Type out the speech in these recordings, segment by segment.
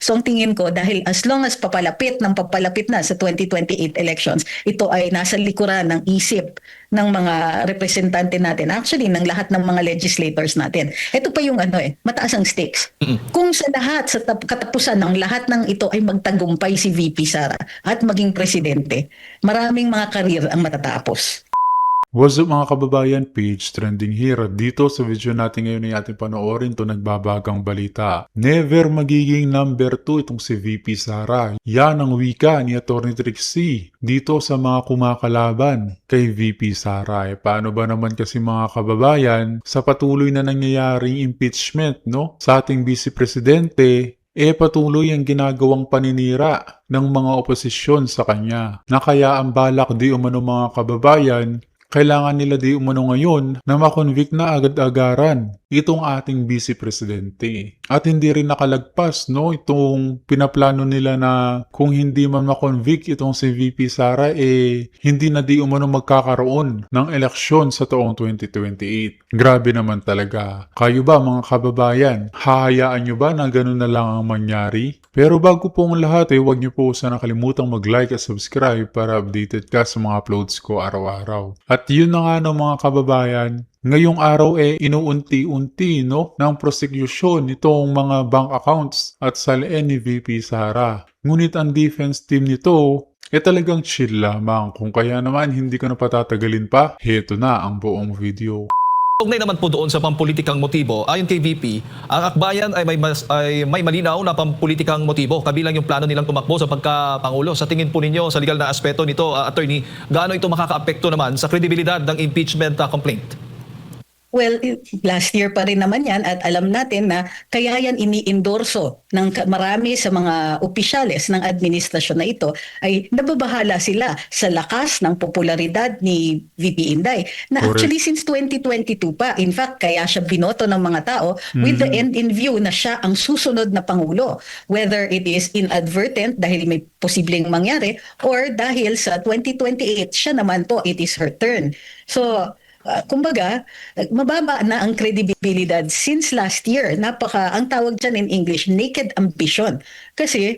So ang tingin ko, dahil as long as papalapit na sa 2028 elections, ito ay nasa likuran ng isip ng mga representante natin, actually ng lahat ng mga legislators natin. Ito pa yung mataas ang stakes. Kung sa lahat, sa katapusan ng lahat ng ito ay magtagumpay si VP Sara at maging presidente, maraming mga karir ang matatapos. What's up mga kababayan, page trending here. Dito sa video natin ngayon ay ating panoorin to nagbabagang balita. Never magiging number 2 itong si VP Sara. Yan ang wika ni Atty. Trixie dito sa mga kumakalaban kay VP Sara. Paano ba naman kasi mga kababayan sa patuloy na nangyayaring impeachment sa ating Vice Presidente, patuloy ang ginagawang paninira ng mga oposisyon sa kanya. Na kaya ang balak di umano mga kababayan, kailangan nila di umano ngayon na makonvict na agad-agaran itong ating Vice Presidente. At hindi rin nakalagpas itong pinaplano nila na kung hindi man makonvict itong si VP Sara hindi na di umano magkakaroon ng eleksyon sa taong 2028. Grabe naman talaga. Kayo ba mga kababayan, hahayaan nyo ba na ganun na lang ang mangyari? Pero bago po ang lahat huwag nyo po sana kalimutang mag-like at subscribe para updated ka sa mga uploads ko araw-araw. At yun na nga mga kababayan, ngayong araw inuunti-unti ng prosecution itong mga bank accounts at salin ni VP Sara. Ngunit ang defense team nito talagang chill lamang. Kung kaya naman hindi ko na patatagalin pa, heto na ang buong video. Ugnay naman po doon sa pampulitikang motibo, ayon kay VP, ang akbayan ay may malinaw na pampulitikang motibo, kabilang yung plano nilang tumakbo sa pagkapangulo. Sa tingin po ninyo sa legal na aspeto nito, attorney, gaano ito makakaapekto naman sa kredibilidad ng impeachment complaint? Well, last year pa rin naman yan at alam natin na kaya yan iniendorso ng marami sa mga opisyales ng administrasyon na ito ay nababahala sila sa lakas ng popularidad ni VP Inday na actually since 2022 pa. In fact, kaya siya binoto ng mga tao with the end in view na siya ang susunod na Pangulo. Whether it is inadvertent dahil may posibleng mangyari or dahil sa 2028 siya naman po, it is her turn. So, kumbaga, mababa na ang kredibilidad since last year. Ang tawag dyan in English, naked ambition. Kasi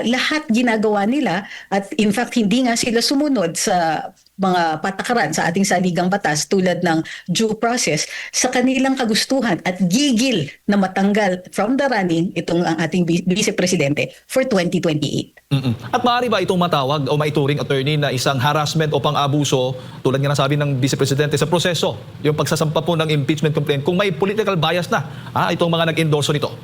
lahat ginagawa nila at in fact hindi nga sila sumunod sa mga patakaran sa ating saligang batas tulad ng due process sa kanilang kagustuhan at gigil na matanggal from the running itong ang ating Vice Presidente for 2028. At maaari ba itong matawag o maituring, attorney, na isang harassment o pang-abuso tulad nga nasabi ng Vice Presidente sa proseso, yung pagsasampa po ng impeachment complaint kung may political bias na itong mga nag-endorso nito?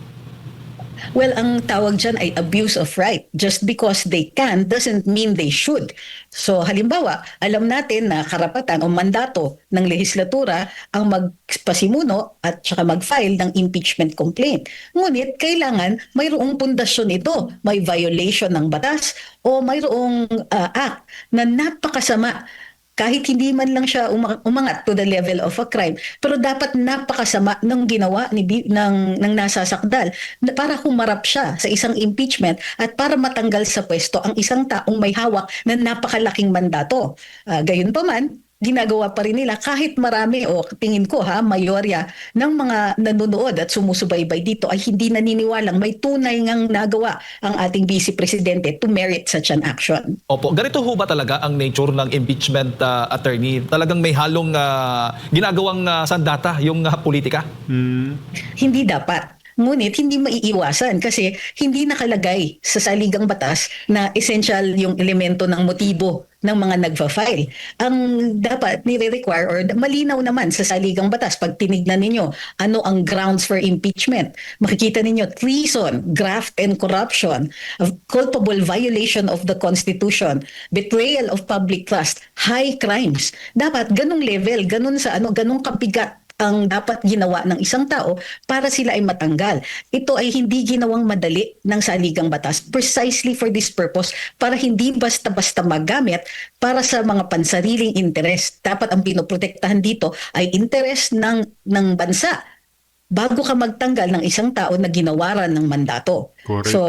Well, ang tawag dyan ay abuse of right. Just because they can doesn't mean they should. So halimbawa, alam natin na karapatan o mandato ng lehislatura ang magpasimuno at saka mag-file ng impeachment complaint. Ngunit kailangan mayroong pundasyon ito. May violation ng batas o mayroong act na napakasama. Kahit hindi man lang siya umangat to the level of a crime, pero dapat napakasama ng ginawa ng nasasakdal para humarap siya sa isang impeachment at para matanggal sa pwesto ang isang taong may hawak na napakalaking mandato. Gayunpaman, ginagawa pa rin nila kahit marami o tingin ko mayorya ng mga nanonood at sumusubaybay dito ay hindi naniniwalang may tunay ngang nagawa ang ating Vice Presidente to merit such an action. Opo, ganito ho ba talaga ang nature ng impeachment, attorney? Talagang may halong ginagawang sandata yung politika? Hindi dapat. Ngunit hindi maiiwasan kasi hindi nakalagay sa saligang batas na essential yung elemento ng motibo ng mga nagfa-file. Ang dapat nire-require or malinaw naman sa saligang batas pag tinignan ninyo ano ang grounds for impeachment. Makikita ninyo treason, graft and corruption, culpable violation of the Constitution, betrayal of public trust, high crimes. Dapat ganung level, ganun kabigat ang dapat ginawa ng isang tao para sila ay matanggal. Ito ay hindi ginawang madali ng saligang batas precisely for this purpose, para hindi basta-basta magamit para sa mga pansariling interest. Dapat ang pinoprotektahan dito ay interest ng bansa bago ka magtanggal ng isang tao na ginawaran ng mandato. Correct. So,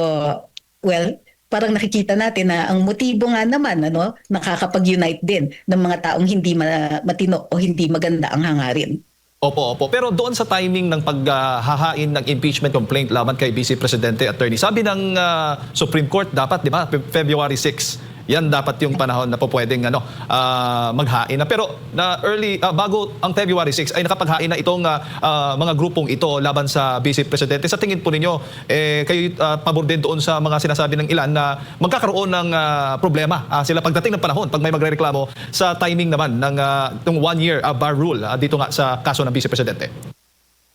well, parang nakikita natin na ang motibo nga naman nakakapag-unite din ng mga taong hindi matino o hindi maganda ang hangarin. Opo. Pero doon sa timing ng paghahain ng impeachment complaint laban kay Vice Presidente Attorney, sabi ng Supreme Court dapat, di ba, February 6. Yan dapat yung panahon na po pwedeng maghain na. Pero bago ang February 6 ay nakapaghain na itong mga grupong ito laban sa Vice Presidente. Sa tingin po ninyo, kayo pabor din doon sa mga sinasabi ng ilan na magkakaroon ng problema sila pagdating ng panahon pag may magrereklamo sa timing naman ng 1-year bar rule dito nga sa kaso ng Vice Presidente?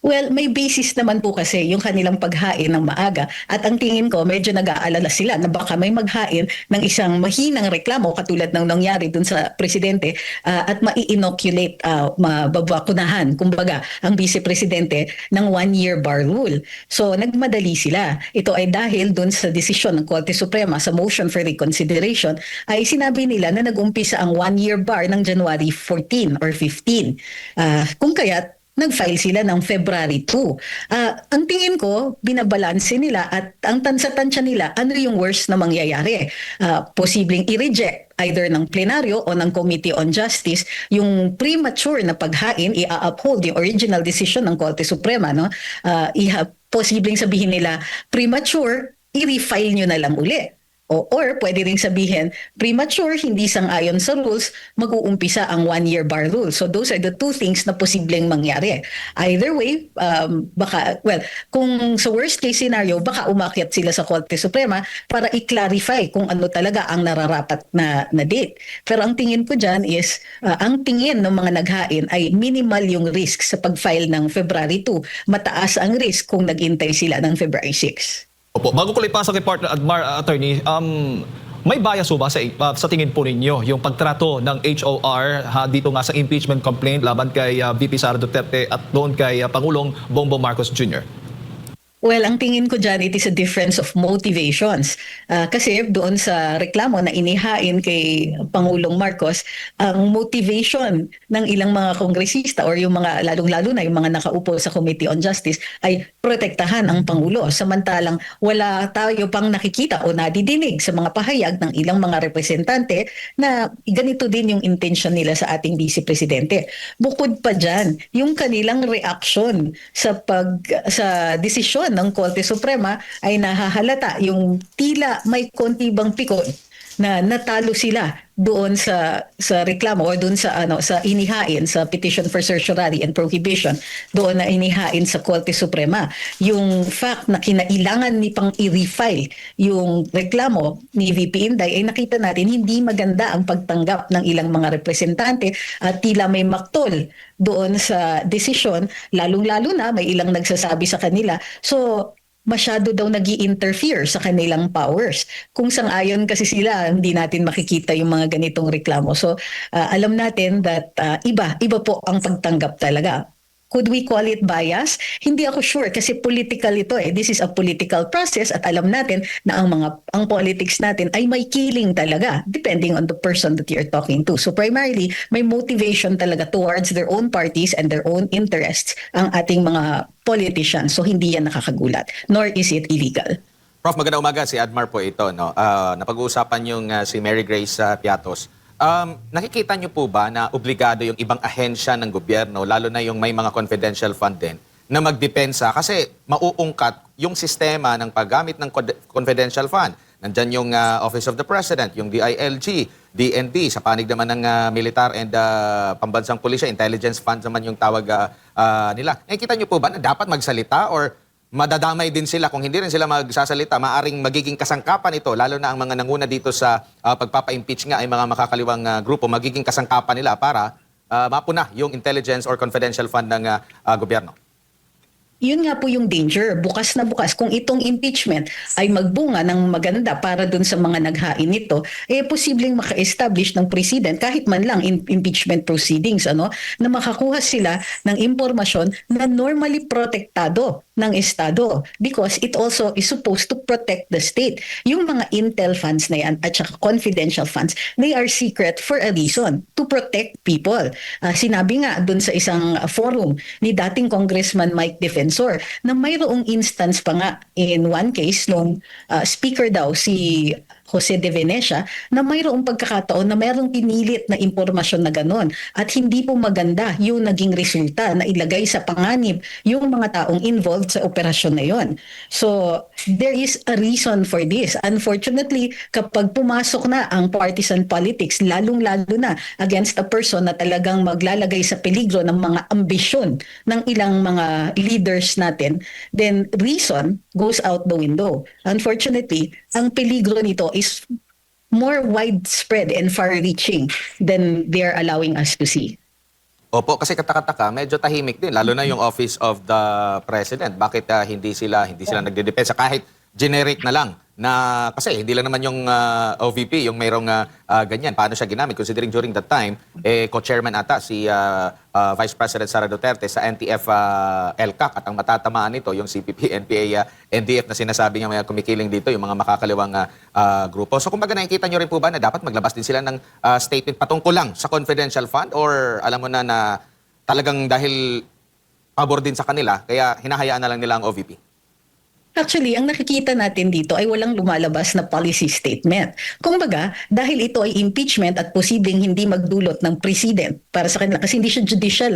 Well, may basis naman po kasi yung kanilang paghain ng maaga at ang tingin ko medyo nag-aalala sila na baka may maghain ng isang mahinang reklamo katulad ng nangyari dun sa presidente at mai-inoculate, mababakunahan kumbaga ang vice presidente ng 1-year bar rule. So nagmadali sila. Ito ay dahil dun sa desisyon ng Korte Suprema sa motion for reconsideration ay sinabi nila na nag-umpisa ang 1-year bar ng January 14 or 15. Kung kaya't nag-file sila ng February 2. Ang tingin ko, binabalanse nila at ang tansa-tansya nila, ano yung worst na mangyayari? Posibleng i-reject either ng plenaryo o ng Committee on Justice yung premature na paghain, i-uphold yung original decision ng Korte Suprema. No? Posibleng sabihin nila, premature, i-refile nyo na lang uli. Or pwede rin sabihin, premature, hindi sang-ayon sa rules, mag-uumpisa ang 1-year bar rule. So those are the two things na posibleng mangyari. Either way, kung sa worst case scenario, baka umakyat sila sa Korte Suprema para i-clarify kung ano talaga ang nararapat na date. Pero ang tingin ko dyan is, ang tingin ng mga naghain ay minimal yung risk sa pag-file ng February 2. Mataas ang risk kung nag-intay sila ng February 6. Opo, bago ko ipasok kay partner Attorney, may bias ba sa tingin po ninyo yung pagtrato ng HOR dito nga sa impeachment complaint laban kay VP Sara Duterte at doon kay Pangulong Bongbong Marcos Jr.? Well, ang tingin ko dyan, it is a difference of motivations. Kasi doon sa reklamo na inihain kay Pangulong Marcos, ang motivation ng ilang mga kongresista or yung mga, lalong-lalo na yung mga nakaupo sa Committee on Justice ay protektahan ang Pangulo. Samantalang wala tayo pang nakikita o nadidinig sa mga pahayag ng ilang mga representante na ganito din yung intention nila sa ating Vice Presidente. Bukod pa dyan, yung kanilang reaction sa desisyon ng Korte Suprema ay nahahalata yung tila may konti bang pikon na natalo sila doon sa reklamo o doon sa inihain sa petition for certiorari and prohibition doon na inihain sa Korte Suprema. Yung fact na kinailangan ni pang i-refile yung reklamo ni VP Inday ay nakita natin hindi maganda ang pagtanggap ng ilang mga representante at tila may maktol doon sa desisyon, lalong-lalo na may ilang nagsasabi sa kanila. So masyado daw nag-i-interfere sa kanilang powers. Kung sang-ayon kasi sila, hindi natin makikita yung mga ganitong reklamo. So, alam natin that iba po ang pagtanggap talaga. Could we call it bias? Hindi ako sure kasi political ito eh. This is a political process at alam natin na ang politics natin ay may killing talaga depending on the person that you're talking to. So primarily, may motivation talaga towards their own parties and their own interests ang ating mga politicians. So hindi yan nakakagulat, nor is it illegal. Prof, magandang umaga. Si Admar po ito. No? Napag-uusapan yung si Mary Grace Piatos. Nakikita niyo po ba na obligado yung ibang ahensya ng gobyerno, lalo na yung may mga confidential fund din, na magdepensa? Kasi mauungkat yung sistema ng paggamit ng confidential fund. Nandyan yung Office of the President, yung DILG, DND, sa panig naman ng militar and pambansang pulisya, intelligence fund naman yung tawag nila. Nakikita niyo po ba na dapat magsalita or madadamay din sila kung hindi rin sila magsasalita, maaring magiging kasangkapan ito, lalo na ang mga nanguna dito sa pagpapa-impeach nga ay mga makakaliwang grupo, magiging kasangkapan nila para mapuna yung intelligence or confidential fund ng gobyerno? Yun nga po yung danger. Bukas na bukas, kung itong impeachment ay magbunga ng maganda para dun sa mga naghain nito, posibleng maka-establish ng president kahit man lang impeachment proceedings, na makakuha sila ng impormasyon na normally protektado ng Estado because it also is supposed to protect the state. Yung mga intel funds na yan at saka confidential funds, they are secret for a reason, to protect people. Sinabi nga dun sa isang forum ni dating Congressman Mike Defensor na mayroong instance pa nga in one case nung speaker daw si Jose de Venecia na mayroong pagkakataon na mayroong pinilit na impormasyon na ganon at hindi po maganda yung naging resulta na ilagay sa panganib yung mga taong involved sa operasyon na yon. So there is a reason for this. Unfortunately, kapag pumasok na ang partisan politics, lalong-lalo na against a person na talagang maglalagay sa peligro ng mga ambisyon ng ilang mga leaders natin, then reason goes out the window. Unfortunately, ang peligro nito is more widespread and far-reaching than they're allowing us to see. Opo, kasi katakataka, medyo tahimik din, lalo na yung Office of the President. Bakit hindi sila nagdedepensa kahit generic na lang na kasi hindi lang naman yung OVP yung mayroong ganyan. Paano siya ginamit? Considering during that time, co-chairman ata si Vice President Sara Duterte sa NTF LCAC at ang matatamaan nito yung CPP, NPA, NDF na sinasabi niya may kumikiling dito, yung mga makakaliwang grupo. So kumbaga nakikita nyo rin po ba na dapat maglabas din sila ng statement patungkol lang sa confidential fund or alam mo na talagang dahil pabor din sa kanila kaya hinahayaan na lang nila ang OVP? Actually, ang nakikita natin dito ay walang lumalabas na policy statement. Kumbaga, dahil ito ay impeachment at posibleng hindi magdulot ng president para sa kanila kasi hindi siya judicial,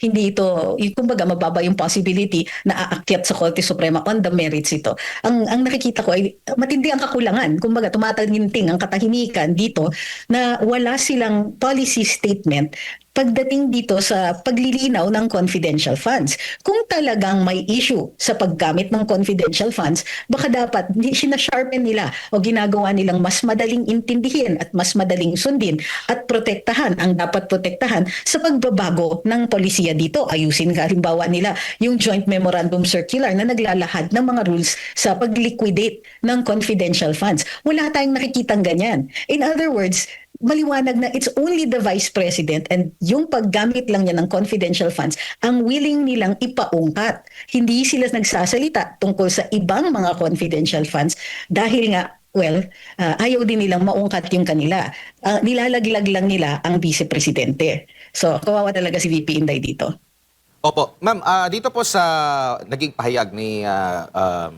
Hindi ito, kumbaga mababa yung possibility na aakyat sa Korte Suprema on the merits ito. Ang nakikita ko ay matindi ang kakulangan. Kumbaga, tumataginting ang katahimikan dito na wala silang policy statement pagdating dito sa paglilinaw ng confidential funds. Kung talagang may issue sa paggamit ng confidential funds, baka dapat sinasharpen nila o ginagawa nilang mas madaling intindihin at mas madaling sundin at protektahan ang dapat protektahan sa pagbabago ng polisiya dito. Ayusin halimbawa nila yung Joint Memorandum Circular na naglalahad ng mga rules sa pag-liquidate ng confidential funds. Wala tayong nakikitang ganyan. In other words, maliwanag na it's only the Vice President and yung paggamit lang niya ng confidential funds ang willing nilang ipaungkat. Hindi sila nagsasalita tungkol sa ibang mga confidential funds dahil nga, ayaw din nilang maungkat yung kanila. Nilalaglag lang nila ang Vice Presidente. So, kawawa talaga si VP Inday dito. Opo. Ma'am, dito po sa naging pahayag ni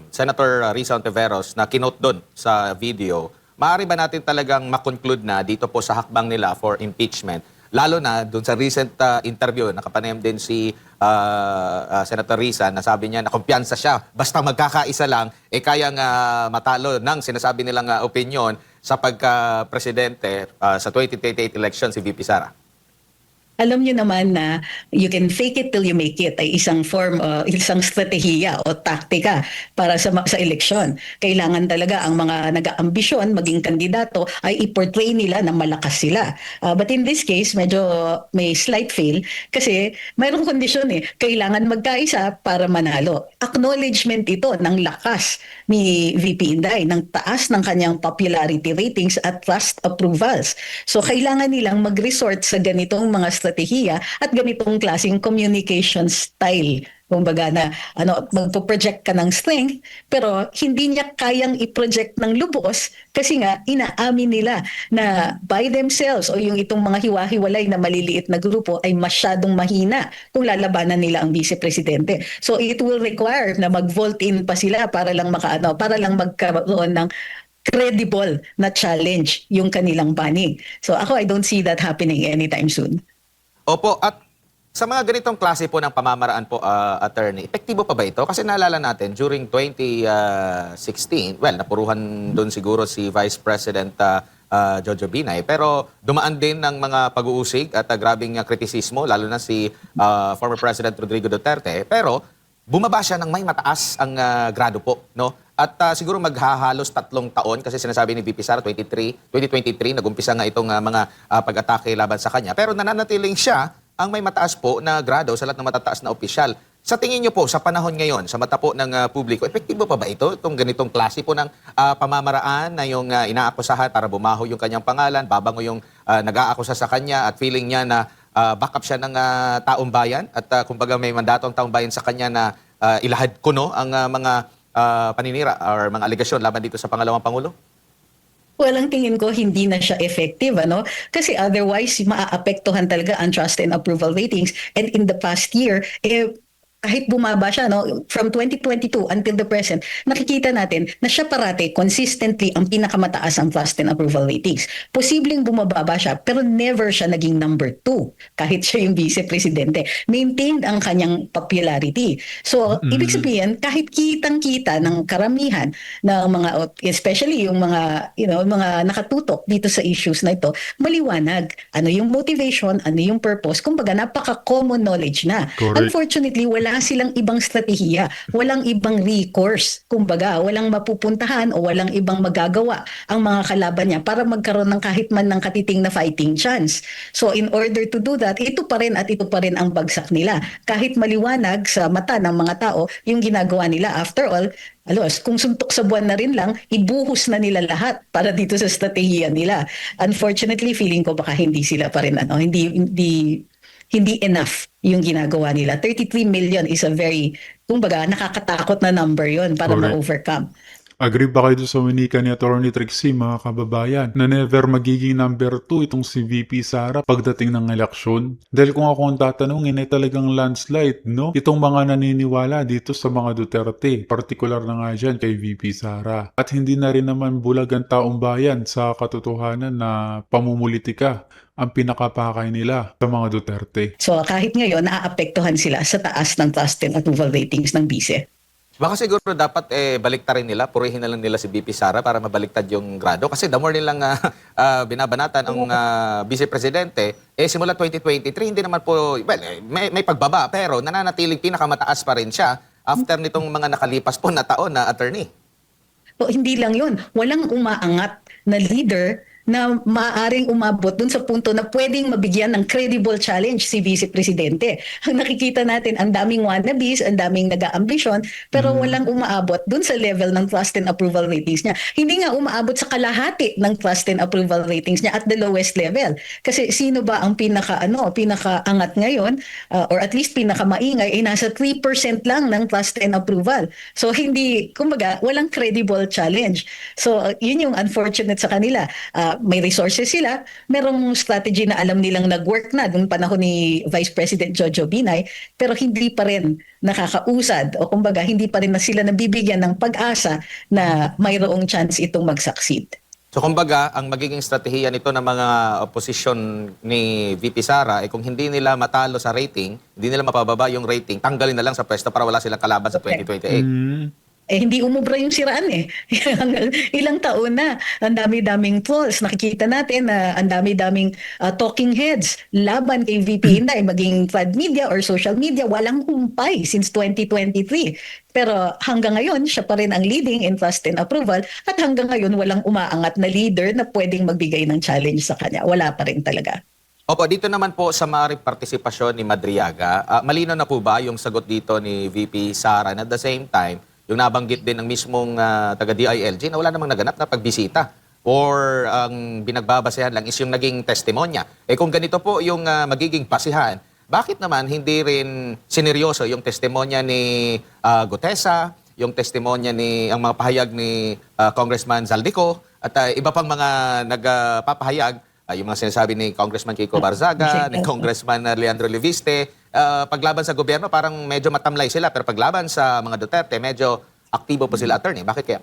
Senator Risa Ontiveros na kinote doon sa video, maaari ba natin talagang makonclude na dito po sa hakbang nila for impeachment, lalo na doon sa recent interview, nakapanayam din si Senator Risa na sabi niya na kumpiyansa siya, basta magkakaisa lang, kayang matalo ng sinasabi nilang opinion sa pagka-presidente sa 2028 election si VP Sara. Alam niyo naman na you can fake it till you make it ay isang form, isang strategiya o taktika para sa eleksyon. Kailangan talaga ang mga nag-aambisyon maging kandidato ay i-portray nila na malakas sila. But in this case, medyo may slight fail kasi mayroong kondisyon kailangan magkaisa para manalo. Acknowledgement ito ng lakas ni VP Inday, ng taas ng kanyang popularity ratings at trust approvals. So kailangan nilang mag-resort sa ganitong mga strategiya at ganitong klaseng communication style. Kumbaga na magpo-project ka ng strength pero hindi niya kayang i-project ng lubos kasi nga inaamin nila na by themselves o yung itong mga hiwa-hiwalay na maliliit na grupo ay masyadong mahina kung lalabanan nila ang Vice Presidente. So it will require na mag-vote in pa sila para lang magkaroon ng credible na challenge yung kanilang panig. So ako, I don't see that happening anytime soon. Opo, at sa mga ganitong klase po ng pamamaraan po, attorney, epektibo pa ba ito? Kasi naalala natin, during 2016, napuruhan doon siguro si Vice President Jojo Binay, pero dumaan din ng mga pag-uusig at grabing kritisismo, lalo na si former President Rodrigo Duterte, pero bumaba siya ng may mataas ang grado po, no? At siguro maghahalos 3 taon kasi sinasabi ni VP Sara 2023 nag-umpisa nga itong mga pag-atake laban sa kanya. Pero nananatiling siya ang may mataas po na grado sa lahat ng matataas na opisyal. Sa tingin niyo po sa panahon ngayon, sa mata po ng publiko, epektibo pa ba ito? Itong ganitong klase po ng pamamaraan na yung inaakusahan para bumaho yung kanyang pangalan, babango yung nag-aakusa sa kanya at feeling niya na backup siya ng taong bayan at kumbaga may mandato ang taong bayan sa kanya na ilahad kuno ang mga paninira or mga alegasyon laban dito sa pangalawang Pangulo? Well, ang tingin ko hindi na siya effective, Kasi otherwise, maaapektuhan talaga ang trust and approval ratings. And in the past year, kahit bumaba siya, no, from 2022 until the present, nakikita natin na siya parate consistently ang pinakamataas ang trust and approval ratings. Posibleng bumababa siya pero never siya naging number 2 kahit siya yung vice presidente. Maintained ang kanyang popularity. So, ibig sabihin, kahit kitang-kita ng karamihan ng mga, especially yung mga, mga nakatutok dito sa issues na ito, maliwanag ano yung motivation, ano yung purpose. Kumbaga, napaka-common knowledge na. Correct. Unfortunately, wala silang ibang strategiya, walang ibang recourse. Kumbaga, walang mapupuntahan o walang ibang magagawa ang mga kalaban niya para magkaroon ng kahit man ng katiting na fighting chance. So in order to do that, ito pa rin at ito pa rin ang bagsak nila. Kahit maliwanag sa mata ng mga tao yung ginagawa nila. After all, kung suntok sa buwan na rin lang, ibuhos na nila lahat para dito sa strategiya nila. Unfortunately, feeling ko baka hindi sila pa rin, hindi enough yung ginagawa nila. 33 million is a very, kumbaga, nakakatakot na number yon para Correct. ma-overcome. Agree ba kayo doon sa winika ni Atty. Trixie, mga kababayan, na never magiging number 2 itong si VP Sara pagdating ng eleksyon? Dahil kung ako ang tatanungin ay talagang landslide, no? Itong mga naniniwala dito sa mga Duterte, particular na nga dyan kay VP Sara. At hindi na rin naman bulag ang taong bayan sa katotohanan na pamumulitika ang pinakapakay nila sa mga Duterte. So kahit ngayon, naaapektuhan sila sa taas ng trust and approval ratings ng bise. Baka siguro dapat baliktarin nila, purihin na lang nila si VP Sara para mabaliktad yung grado. Kasi the more nilang binabanatan ang Vice Presidente, simula 2023, hindi naman po, may pagbaba, pero nananatiling pinakamataas pa rin siya after nitong mga nakalipas po na taon na attorney. So, hindi lang yun. Walang umaangat na leader na maaaring umabot dun sa punto na pwedeng mabigyan ng credible challenge si Vice Presidente. Ang nakikita natin, ang daming wannabes, ang daming nag-aambisyon, pero walang umaabot dun sa level ng trust and approval ratings niya. Hindi nga umaabot sa kalahati ng trust and approval ratings niya at the lowest level. Kasi sino ba ang pinakaangat ngayon, or at least pinakamaingay, ay nasa 3% lang ng trust and approval. So hindi, kumbaga, walang credible challenge. So yun yung unfortunate sa kanila. May resources sila, merong strategy na alam nilang nag-work na noong panahon ni Vice President Jojo Binay, pero hindi pa rin nakakausad o kumbaga hindi pa rin na sila nabibigyan ng pag-asa na mayroong chance itong mag-succeed. So kumbaga, ang magiging strategiya nito ng mga opposition ni VP Sara ay kung hindi nila matalo sa rating, hindi nila mapababa yung rating, tanggalin na lang sa pwesto para wala silang kalaban sa 2028. Hindi umubra yung siraan eh. Ilang taon na, ang dami-daming trolls. Nakikita natin na ang dami-daming talking heads laban kay VP Inday, maging FAD media or social media, walang humpay since 2023. Pero hanggang ngayon, siya pa rin ang leading in trust and approval at hanggang ngayon walang umaangat na leader na pwedeng magbigay ng challenge sa kanya. Wala pa rin talaga. Opo, dito naman po sa maaaring partisipasyon ni Madriaga, malinaw na po ba yung sagot dito ni VP Sara and at the same time, yung nabanggit din ng mismong taga-DILG na wala namang naganap na pagbisita or ang binagbabasehan lang is yung naging testimonya. Kung ganito po yung magiging basihan, bakit naman hindi rin sineryoso yung testimonya ni Gutesa, yung testimonya ang mga pahayag ni Congressman Zaldico at iba pang mga nagpapahayag, yung mga sinasabi ni Congressman Kiko Barzaga, ni Congressman Leandro Leviste, paglaban sa gobyerno parang medyo matamlay sila pero paglaban sa mga Duterte medyo aktibo po sila, attorney. Bakit kaya?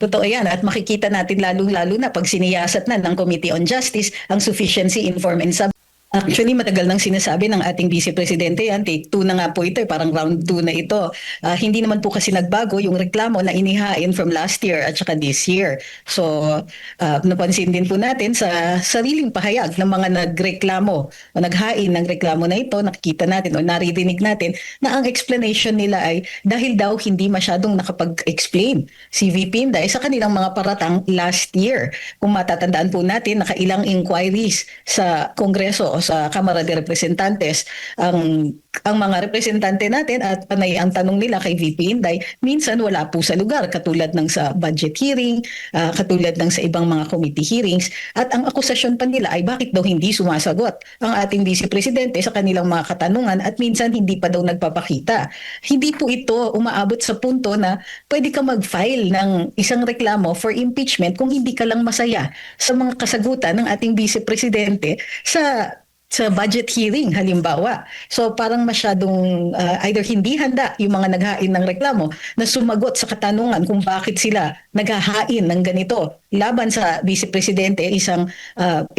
Totoo yan at makikita natin lalong-lalo na pag siniyasat na ng Committee on Justice ang sufficiency, inform, and sub. Actually, matagal nang sinasabi ng ating Vice Presidente yan. Take 2 na nga po ito, parang round 2 na ito. Hindi naman po kasi nagbago yung reklamo na inihain from last year at saka this year. So, napansin din po natin sa sariling pahayag ng mga nagreklamo o naghain ng reklamo na ito, nakikita natin o naririnig natin na ang explanation nila ay dahil daw hindi masyadong nakapag-explain si VP Inday sa kanilang mga paratang last year. Kung matatandaan po natin, nakailang inquiries sa Kongreso o sa Kamara de Representantes ang mga representante natin at panay ang tanong nila kay VP Inday, minsan wala po sa lugar katulad ng sa budget hearing, katulad ng sa ibang mga committee hearings at ang akusasyon pa nila ay bakit daw hindi sumasagot ang ating Vice Presidente sa kanilang mga katanungan at minsan hindi pa daw nagpapakita. Hindi po ito umaabot sa punto na pwede ka mag-file ng isang reklamo for impeachment kung hindi ka lang masaya sa mga kasagutan ng ating Vice Presidente sa sa budget hearing halimbawa. So parang masyadong either hindi handa yung mga naghain ng reklamo na sumagot sa katanungan kung bakit sila naghahain ng ganito laban sa Vice Presidente, isang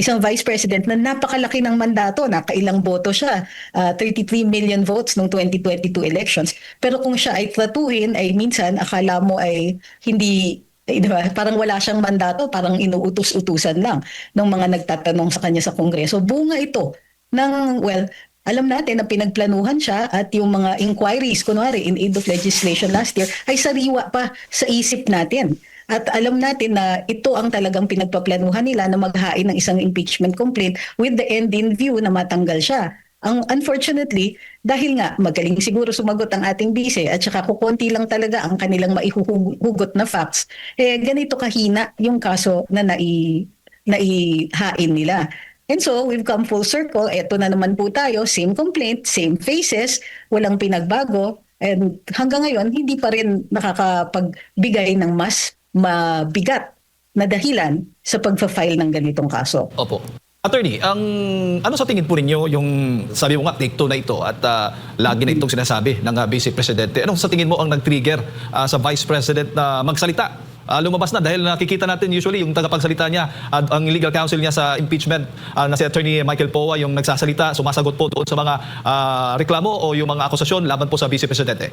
Vice President na napakalaki ng mandato, nakailang boto siya, 33 million votes noong 2022 elections. Pero kung siya ay tratuhin ay minsan akala mo ay hindi diba? Parang wala siyang mandato, parang inuutos-utusan lang ng mga nagtatanong sa kanya sa Kongreso. Bunga ito ng, alam natin na pinagplanuhan siya at yung mga inquiries, kunwari in aid of legislation last year, ay sariwa pa sa isip natin. At alam natin na ito ang talagang pinagpaplanuhan nila na maghain ng isang impeachment complaint with the end in view na matanggal siya. Unfortunately, dahil nga magaling siguro sumagot ang ating bise at saka kukunti lang talaga ang kanilang maihuhugot na facts, ganito kahina yung kaso na naihain nila. And so, we've come full circle. Ito na naman po tayo, same complaint, same faces, walang pinagbago. And hanggang ngayon, hindi pa rin nakakapagbigay ng mas mabigat na dahilan sa pagpa-file ng ganitong kaso. Opo. Attorney, ano sa tingin po ninyo yung sabi mo nga take two na ito at lagi na itong sinasabi ng Vice Presidente. Anong sa tingin mo ang nag-trigger sa Vice President na magsalita? Lumabas na dahil nakikita natin usually yung tagapagsalita niya at ang legal counsel niya sa impeachment na si Attorney Michael Poa yung nagsasalita, sumasagot po doon sa mga reklamo o yung mga akusasyon laban po sa Vice Presidente.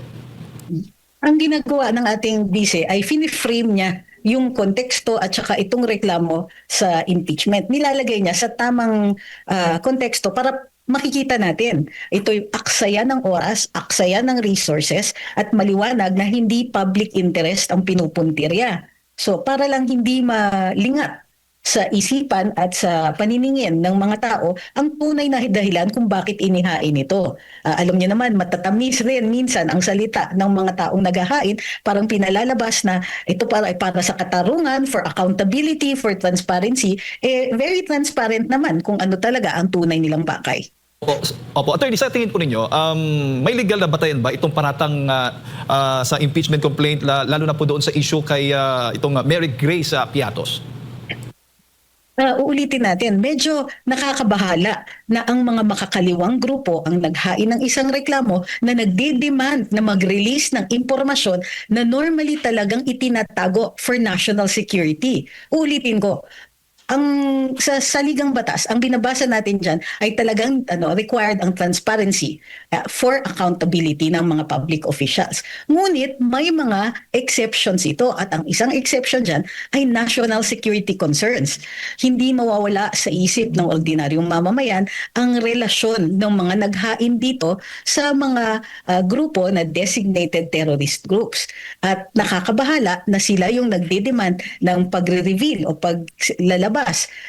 Ang ginagawa ng ating vice ay finiframe niya yung konteksto at saka itong reklamo sa impeachment. Nilalagay niya sa tamang konteksto para makikita natin. Ito'y aksaya ng oras, aksaya ng resources at maliwanag na hindi public interest ang pinupuntirya. So para lang hindi malingat sa isipan at sa paniningin ng mga tao ang tunay na dahilan kung bakit inihain ito. Alam niyo naman, matatamis rin minsan ang salita ng mga taong naghahain, parang pinalalabas na ito para sa katarungan, for accountability, for transparency. Very transparent naman kung ano talaga ang tunay nilang pakay. Opo, Attorney, sa tingin po ninyo, may legal na batayan ba itong paratang sa impeachment complaint, lalo na po doon sa issue kay itong Mary Grace Piatos? Uulitin natin, medyo nakakabahala na ang mga makakaliwang grupo ang naghain ng isang reklamo na nagde-demand na mag-release ng impormasyon na normally talagang itinatago for national security. Uulitin ko, ang sa saligang batas, ang binabasa natin diyan ay talagang required ang transparency for accountability ng mga public officials. Ngunit may mga exceptions ito at ang isang exception diyan ay national security concerns. Hindi mawawala sa isip ng ordinaryong mamamayan ang relasyon ng mga naghain dito sa mga grupo na designated terrorist groups. At nakakabahala na sila yung nagde-demand ng pagre-reveal o paglalabas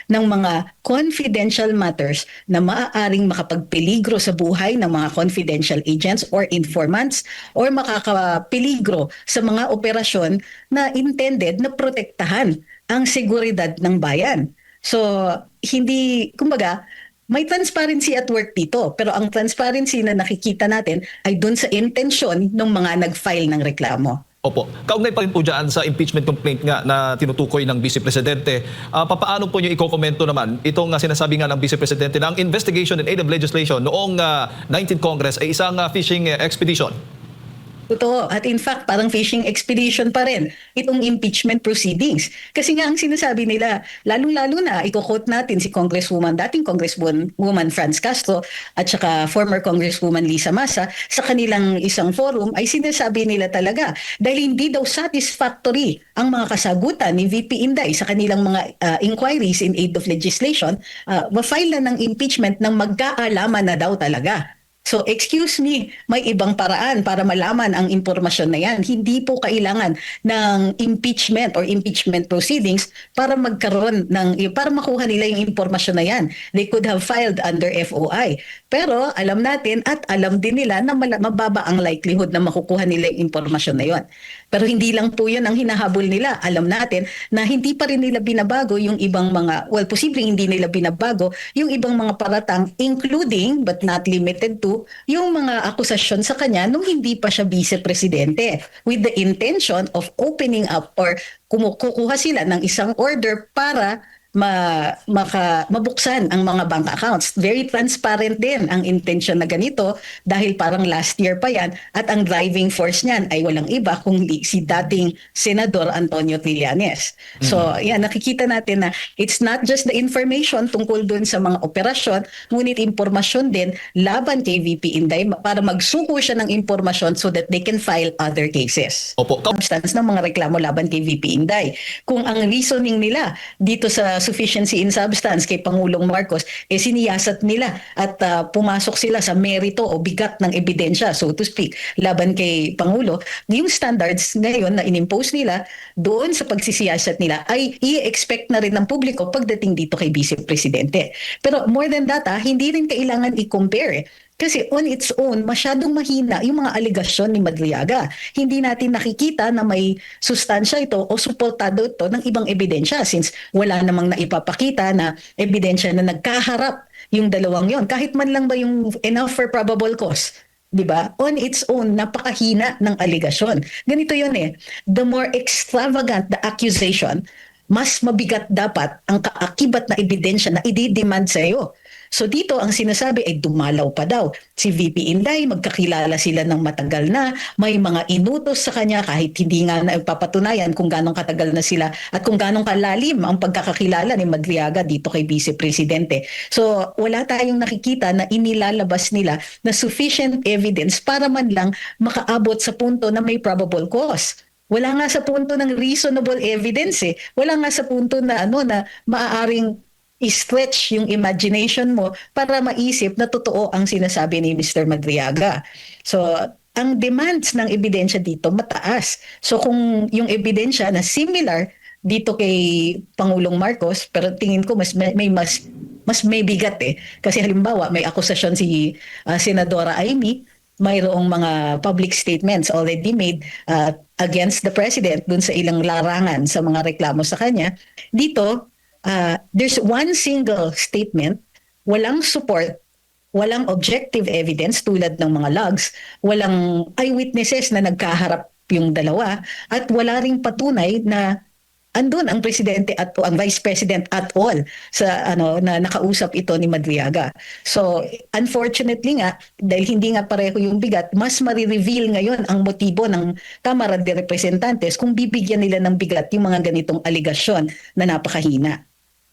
ng mga confidential matters na maaaring makapagpeligro sa buhay ng mga confidential agents or informants or makakapeligro sa mga operasyon na intended na protektahan ang seguridad ng bayan. So, kumbaga, may transparency at work dito, pero ang transparency na nakikita natin ay dun sa intensyon ng mga nag-file ng reklamo. Opo. Kaugnay pa rin po dyan sa impeachment complaint nga na tinutukoy ng Vice Presidente. Papaano po nyo ikokomento naman itong sinasabi nga ng Vice Presidente na ang investigation in aid of legislation noong 19th Congress ay isang fishing expedition? Totoo. At in fact, parang fishing expedition pa rin itong impeachment proceedings. Kasi nga ang sinasabi nila, lalong-lalo na, i-quote natin si dating Congresswoman Franz Castro at saka former Congresswoman Lisa Masa sa kanilang isang forum ay sinasabi nila talaga dahil hindi daw satisfactory ang mga kasagutan ni VP Inday sa kanilang mga inquiries in aid of legislation, ma-file na ng impeachment ng magkaalaman na daw talaga. So excuse me, may ibang paraan para malaman ang impormasyon na yan. Hindi po kailangan ng impeachment or impeachment proceedings para para makuha nila yung impormasyon na yan. They could have filed under FOI. Pero alam natin at alam din nila na mababa ang likelihood na makukuha nila yung impormasyon na yon. Pero hindi lang po yun ang hinahabol nila. Alam natin na hindi pa rin nila binabago yung ibang posibleng hindi nila binabago yung ibang mga paratang, including but not limited to yung mga akusasyon sa kanya nung hindi pa siya vice-presidente with the intention of opening up or kukuha sila ng isang order para mabuksan ang mga bank accounts. Very transparent din ang intention na ganito dahil parang last year pa yan at ang driving force niyan ay walang iba kundi si dating Senador Antonio Trillanes. So yan, nakikita natin na it's not just the information tungkol dun sa mga operasyon, ngunit impormasyon din laban kay VP Inday para magsuko siya ng impormasyon so that they can file other cases. Opo. Substance ng mga reklamo laban kay VP Inday. Kung ang reasoning nila dito sa sufficiency in substance kay Pangulong Marcos, siniyasat nila at pumasok sila sa merito o bigat ng ebidensya, so to speak, laban kay Pangulo, yung standards ngayon na inimpose nila doon sa pagsisiyasat nila ay i-expect na rin ng publiko pagdating dito kay Vice Presidente. Pero more than that, hindi rin kailangan i-compare. Kasi on its own, masyadong mahina yung mga aligasyon ni Madriaga. Hindi natin nakikita na may sustansya ito o suportado ito ng ibang ebidensya since wala namang naipapakita na ebidensya na nagkaharap yung dalawang yon. Kahit man lang ba yung enough for probable cause. 'Di ba? On its own, napakahina ng aligasyon. Ganito yun eh. The more extravagant the accusation, mas mabigat dapat ang kaakibat na ebidensya na i-demand sa iyo. So dito ang sinasabi ay dumalaw pa daw. Si VP Inday, magkakilala sila ng matagal na, may mga inutos sa kanya kahit hindi nga napapatunayan kung ganong katagal na sila at kung ganong kalalim ang pagkakakilala ni Madriaga dito kay Vice Presidente. So wala tayong nakikita na inilalabas nila na sufficient evidence para man lang makaabot sa punto na may probable cause. Wala nga sa punto ng reasonable evidence eh. Wala nga sa punto na na maaaring i-stretch yung imagination mo para maisip na totoo ang sinasabi ni Mr. Madriaga. So, ang demands ng ebidensya dito mataas. So, kung yung ebidensya na similar dito kay Pangulong Marcos, pero tingin ko mas may bigat eh. Kasi halimbawa, may akusasyon si Senadora Amy, mayroong mga public statements already made against the President dun sa ilang larangan sa mga reklamo sa kanya. Dito, there's one single statement, walang support, walang objective evidence tulad ng mga logs, walang eyewitnesses na nagkaharap yung dalawa, at wala ring patunay na andun ang presidente at o ang vice president at all sa na nakausap ito ni Madriaga. So unfortunately nga dahil hindi nga pareho yung bigat, mas marireveal ngayon ang motibo ng Kamara de Representantes kung bibigyan nila ng bigat yung mga ganitong aligasyon na napakahina.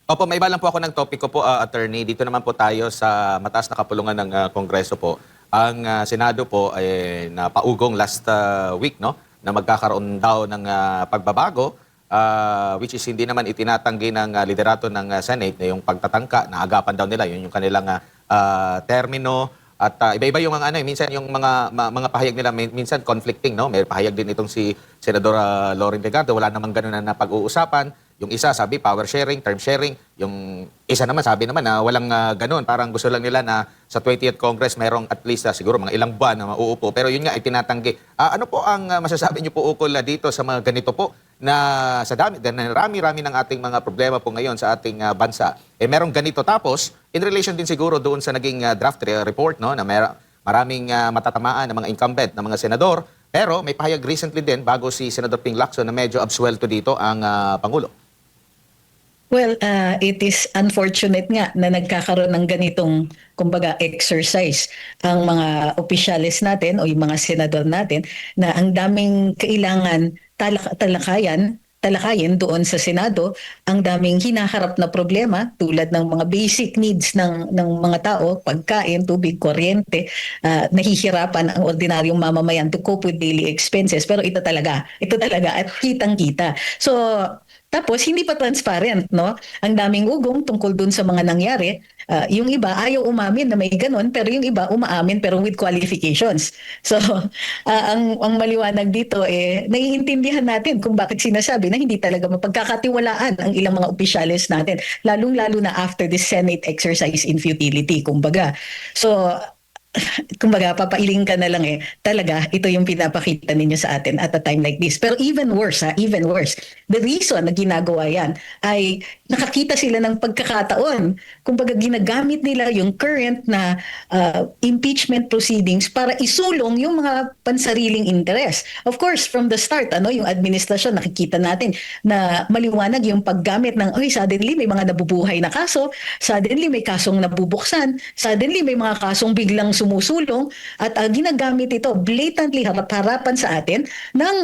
Opo, may iba lang po ako ng topic ko po, attorney. Dito naman po tayo sa mataas na kapulungan ng Kongreso po. Ang Senado po ay napaugong last week, no, na magkakaroon daw ng pagbabago, which is hindi naman itinatanggi ng liderato ng Senate na yung pagtatangka, naagapan daw nila, yun yung kanilang termino. At iba-iba yung minsan yung mga pahayag nila minsan conflicting, no? May pahayag din itong si Senadora Loren Legardo, wala namang ganoon na pag-uusapan. Yung isa sabi power sharing, term sharing. Yung isa naman sabi naman na walang ganoon. Parang gusto lang nila na sa 20th Congress merong at least siguro mga ilang buwan na mauupo. Pero yun nga ay tinatanggi. Ano po ang masasabi niyo po ukol dito sa mga ganito po na sa rami-rami ng ating mga problema po ngayon sa ating bansa? Merong ganito tapos in relation din siguro doon sa naging draft report, no, na maraming matatamaan ng mga incumbent na mga senador. Pero may pahayag recently din bago si Senador Ping Lacson na medyo absuelto dito ang Pangulo. Well, it is unfortunate nga na nagkakaroon ng ganitong, kumbaga, exercise ang mga opisyalis natin o yung mga senador natin na ang daming kailangan talakayin doon sa Senado, ang daming hinaharap na problema tulad ng mga basic needs ng mga tao, pagkain, tubig, kuryente, nahihirapan ang ordinaryong mamamayan to cope with daily expenses. Pero ito talaga at kitang-kita. So, tapos hindi pa transparent, no? Ang daming ugong tungkol dun sa mga nangyari. Yung iba ayaw umamin na may ganun, pero yung iba umaamin pero with qualifications. So, ang maliwanag dito naiintindihan natin kung bakit sinasabi na hindi talaga mapagkakatiwalaan ang ilang mga opisyalis natin, lalong-lalo na after the Senate exercise in futility, kumbaga. So, kumbaga papailing ka na lang talaga ito yung pinapakita ninyo sa atin at a time like this. Pero even worse, even worse, the reason na ginagawa yan ay nakakita sila ng pagkakataon. Kumbaga ginagamit nila yung current na impeachment proceedings para isulong yung mga pansariling interes. Of course, from the start, yung administrasyon, nakikita natin na maliwanag yung paggamit ng, suddenly may mga nabubuhay na kaso, suddenly may kasong nabubuksan, suddenly may mga kasong biglang sumusulong at ginagamit ito blatantly harap-harapan sa atin ng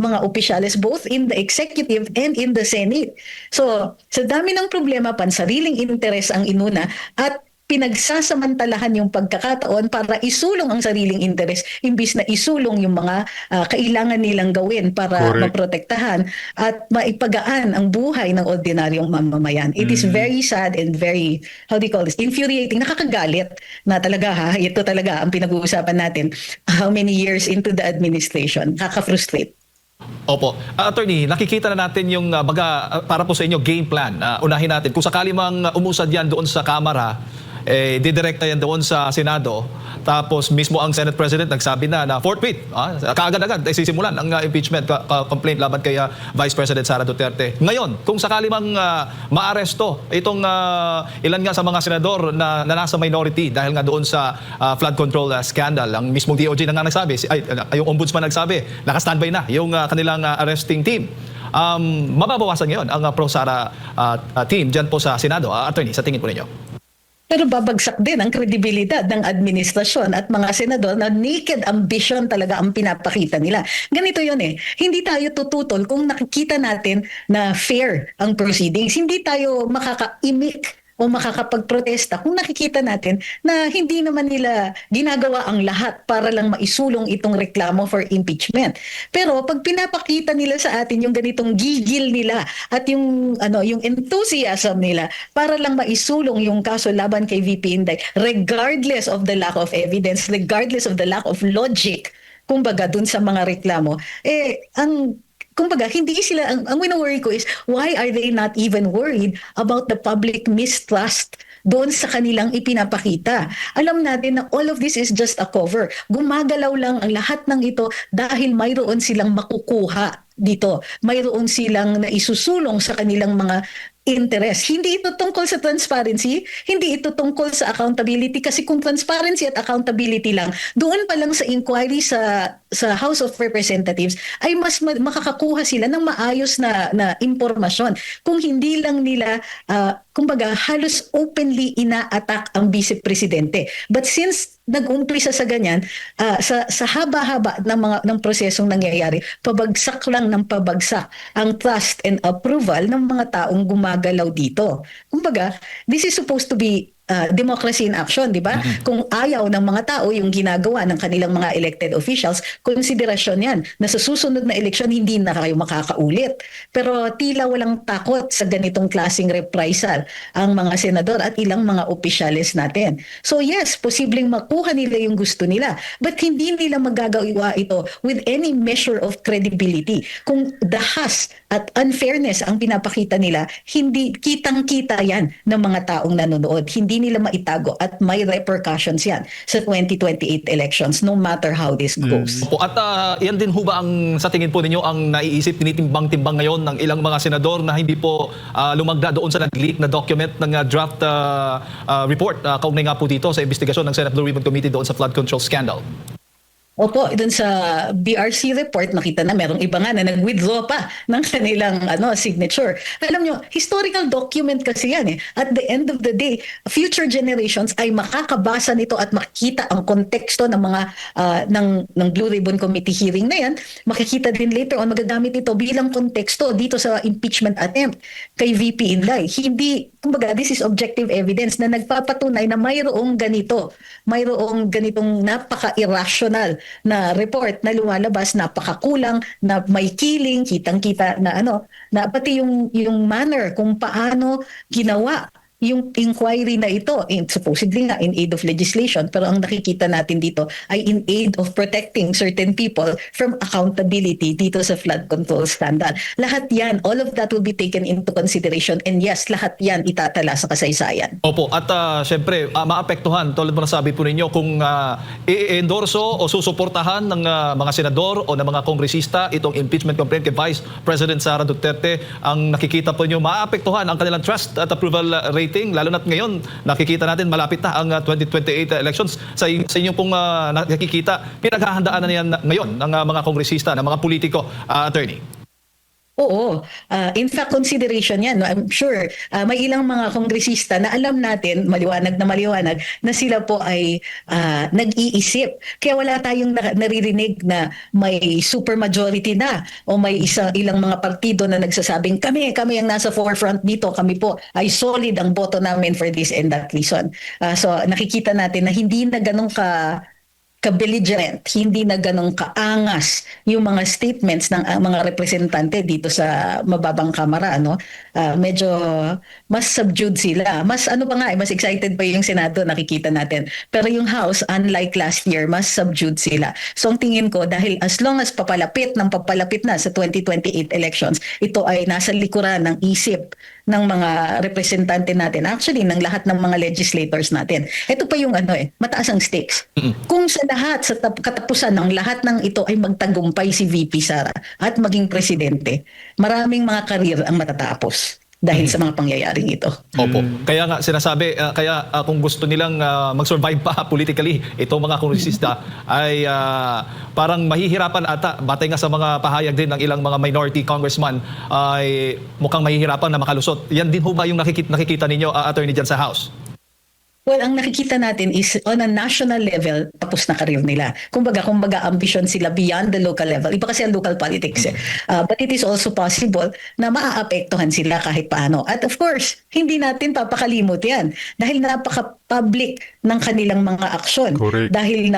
mga opisyales both in the executive and in the Senate. So, sa dami ng problema, pansariling interes ang inuna at pinagsasamantalahan yung pagkakataon para isulong ang sariling interes imbis na isulong yung mga kailangan nilang gawin para Correct. maprotektahan at maipagaan ang buhay ng ordinaryong mamamayan. It is very sad and very, how do you call this, infuriating, nakakagalit na talaga ito talaga ang pinag-uusapan natin how many years into the administration. Nakaka-frustrate. Opo. Attorney, nakikita na natin yung para po sa inyo game plan. Unahin natin. Kung sakali mang umusad yan doon sa Kamara, didirekta yan doon sa Senado. Tapos mismo ang Senate President nagsabi na forthwith, kaagad-agad ay sisimulan ang impeachment complaint laban kay Vice President Sara Duterte. Ngayon, kung sakali mang maaresto itong ilan nga sa mga senador na nasa minority dahil nga doon sa flood control scandal, ang mismong DOJ na nga nagsabi, yung ombudsman nagsabi, naka-standby na yung kanilang arresting team. Mababawasan ngayon ang pro-Sara team dyan po sa Senado. Attorney, sa tingin po ninyo? Pero babagsak din ang kredibilidad ng administrasyon at mga senador na naked ambition talaga ang pinapakita nila. Ganito yun Hindi tayo tututol kung nakikita natin na fair ang proceedings. Hindi tayo makaka-imik o makakapagprotesta kung nakikita natin na hindi naman nila ginagawa ang lahat para lang maisulong itong reklamo for impeachment. Pero pag pinapakita nila sa atin yung ganitong gigil nila at yung yung enthusiasm nila para lang maisulong yung kaso laban kay VP Inday, regardless of the lack of evidence, regardless of the lack of logic, kumbaga dun sa mga reklamo, kumbaga, hindi sila, ang wino-worry ko is, why are they not even worried about the public mistrust doon sa kanilang ipinapakita? Alam natin na all of this is just a cover. Gumagalaw lang ang lahat ng ito dahil mayroon silang makukuha dito. Mayroon silang naisusulong sa kanilang mga interest. Hindi ito tungkol sa transparency, hindi ito tungkol sa accountability kasi kung transparency at accountability lang, doon pa lang sa inquiry sa House of Representatives ay mas makakakuha sila ng maayos na impormasyon. Kung hindi lang nila kumbaga halos openly ina-attack ang Vice Presidente. But since nag-umpisa sa ganyan, sa haba-haba ng prosesong nangyayari, pabagsak lang ng pabagsak ang trust and approval ng mga taong gumagalaw dito. Kumbaga, this is supposed to be democracy in action, di ba? Kung ayaw ng mga tao yung ginagawa ng kanilang mga elected officials, konsiderasyon yan na sa susunod na eleksyon hindi na kayo makakaulit. Pero tila walang takot sa ganitong klaseng reprisal ang mga senador at ilang mga opisyales natin. So yes, posibleng makuha nila yung gusto nila, but hindi nila magagawa ito with any measure of credibility. Kung dahas at unfairness ang pinapakita nila, hindi kitang-kita yan ng mga taong nanonood. Hindi nila maitago at may repercussions yan sa 2028 elections no matter how this goes. Opo, at yan din ho ba ang sa tingin po ninyo ang naiisip, tinitimbang-timbang ngayon ng ilang mga senador na hindi po lumagda doon sa nag-leak na document ng draft report kaugnay nga po dito sa investigasyon ng Senate Blue Ribbon Committee doon sa flood control scandal? Opo, dun sa BRC report, nakita na merong iba nga na nag-withdraw pa ng kanilang signature. Alam nyo, historical document kasi yan At the end of the day, future generations ay makakabasa nito at makikita ang konteksto ng mga ng Blue Ribbon Committee hearing na yan. Makikita din later on, magagamit ito bilang konteksto dito sa impeachment attempt kay VP Inday. Hindi, kumbaga, this is objective evidence na nagpapatunay na mayroong ganitong napaka-irrational na report na lumalabas, napakakulang, na may killing, kitang-kita na na pati yung manner kung paano ginawa yung inquiry na ito, supposedly nga in aid of legislation, pero ang nakikita natin dito ay in aid of protecting certain people from accountability dito sa flood control scandal. Lahat yan, all of that will be taken into consideration, and yes, lahat yan itatala sa kasaysayan. Opo, at syempre, maapektuhan, tulad mo nasabi po ninyo, kung i-endorso o susuportahan ng mga senador o ng mga kongresista itong impeachment complaint kay Vice President Sara Duterte, ang nakikita po nyo, maapektuhan ang kanilang trust at approval rating, lalo na't ngayon, nakikita natin malapit na ang 2028 elections. Sa inyong pong nakikita, pinaghahandaan na yan ngayon ng mga kongresista, ng mga politiko, attorney. Oo. In fact, consideration yan. No? I'm sure may ilang mga kongresista na alam natin, maliwanag na sila po ay nag-iisip. Kaya wala tayong naririnig na may supermajority na o may ilang mga partido na nagsasabing kami ang nasa forefront dito, kami po ay solid ang boto namin for this and that reason. So nakikita natin na hindi na ganun ka-belligerent, hindi na ganong kaangas yung mga statements ng mga representante dito sa mababang kamara, no? Medyo mas subdued sila. Mas mas excited pa yung Senado, nakikita natin. Pero yung House, unlike last year, mas subdued sila. So ang tingin ko, dahil as long as papalapit na sa 2028 elections, ito ay nasa likuran ng isip ng mga representante natin, actually ng lahat ng mga legislators natin. Ito pa yung mataas ang stakes. Kung sa lahat, sa katapusan ng lahat ng ito ay magtagumpay si VP Sara at maging presidente, maraming mga karir ang matatapos dahil sa mga pangyayaring ito. Opo. Kaya nga sinasabi, kung gusto nilang mag-survive pa politically, itong mga kongresista ay parang mahihirapan ata, batay nga sa mga pahayag din ng ilang mga minority congressman, ay mukhang mahihirapan na makalusot. Yan din ho ba yung nakikita ninyo, attorney, dyan sa House? Well, ang nakikita natin is on a national level, tapos na karir nila. Kumbaga ambisyon sila beyond the local level. Iba kasi ang local politics. But it is also possible na maaapektuhan sila kahit paano. At of course, hindi natin papakalimot yan. Dahil napaka-public ng kanilang mga aksyon. Correct. Dahil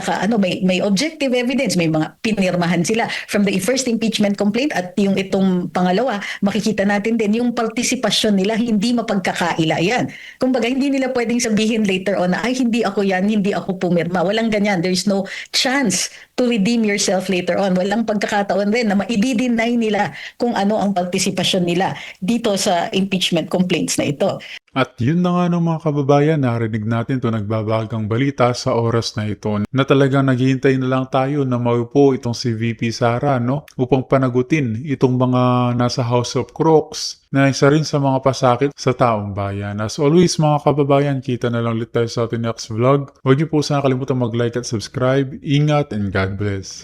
may objective evidence, may mga pinirmahan sila. From the first impeachment complaint at yung itong pangalawa, makikita natin din yung partisipasyon nila, hindi mapagkakaila yan. Kumbaga, hindi nila pwedeng sabihin later on na, ay hindi ako yan, hindi ako pumirma. Walang ganyan. There's no chance to redeem yourself later on. Walang pagkakataon rin na ma-i-deny nila kung ano ang partisipasyon nila dito sa impeachment complaints na ito. At yun na nga ng mga kababayan, narinig natin to nagbabagang balita sa oras na ito na talagang naghihintay na lang tayo na maupo itong si VP Sara, no? Upang panagutin itong mga nasa House of Crooks na isa rin sa mga pasakit sa taong bayan. As always mga kababayan, kita na lang ulit tayo sa ating next vlog. Huwag niyo po sana kalimutan mag-like at subscribe. Ingat and God bless.